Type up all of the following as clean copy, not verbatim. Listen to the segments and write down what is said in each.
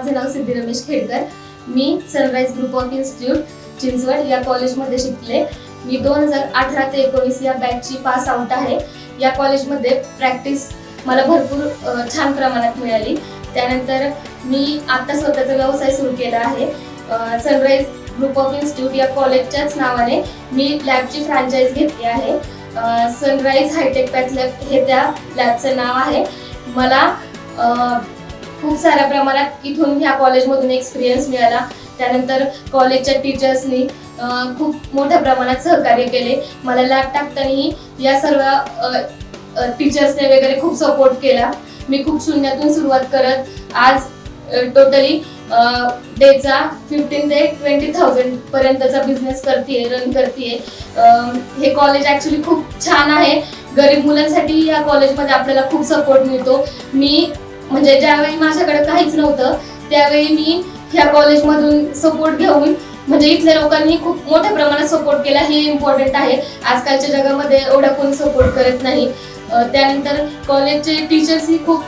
माझे नाव सिद्धी रमेश खेडकर। मी sunrise group of institute Chinchwad या कॉलेजमध्ये शिकले। मी 2018 ते 19 या बॅचची पास आउट आहे। या कॉलेजमध्ये प्रॅक्टिस मला भरपूर छान प्रमाणात मिळाली। त्यानंतर मी आता स्वतःचा व्यवसाय सुरू केला आहे। सनराइज ग्रुप ऑफ इन्स्टिट्यूट या कॉलेजच्याच नावाने मी लॅबची फ्रँचाइज घेतली आहे। सनराइज हायटेक पॅथ लॅब हे त्या लॅबचं नाव आहे। मला खूप साऱ्या प्रमाणात इथून ह्या कॉलेजमधून एक्सपिरियन्स मिळाला। त्यानंतर कॉलेजच्या टीचर्सनी खूप मोठ्या प्रमाणात सहकार्य केले। मला लॅब टाकतानाही या सर्व टीचर्सने वगैरे खूप सपोर्ट केला। मी खूप शून्यातून सुरुवात करत आज टोटली डेचा 15 ते 20,000 पर्यंतचा बिझनेस करते, रन करते। हे कॉलेज ॲक्च्युली खूप छान आहे। गरीब मुलांसाठी या कॉलेजमध्ये आपल्याला खूप सपोर्ट मिळतो। मी म्हणजे ज्यावेळी माझ्याकडे काहीच नव्हतं त्यावेळी मी ह्या कॉलेजमधून सपोर्ट घेऊन म्हणजे इथल्या लोकांनी खूप मोठ्या प्रमाणात सपोर्ट केला। हे इम्पॉर्टंट आहे। आजकालच्या जगामध्ये एवढा कोणी सपोर्ट करत नाही। त्यानंतर कॉलेजचे टीचर्सही खूप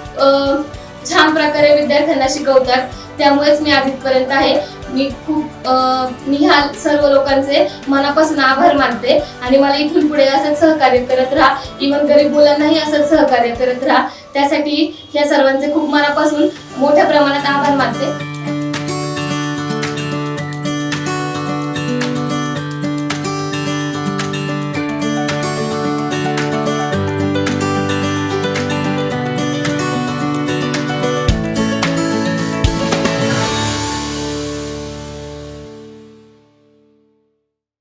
छान प्रकारे विद्यार्थ्यांना शिकवतात। त्यामुळेच मी आज इथपर्यंत आहे। मी ह्या सर्व लोकांचे मनापासून आभार मानते आणि मला इथून पुढे असंच सहकार्य करत राहा। इव्हन गरीब मुलांनाही असंच सहकार्य करत राहा। त्यासाठी ह्या सर्वांचे खूप मनापासून मोठ्या प्रमाणात आभार मानते।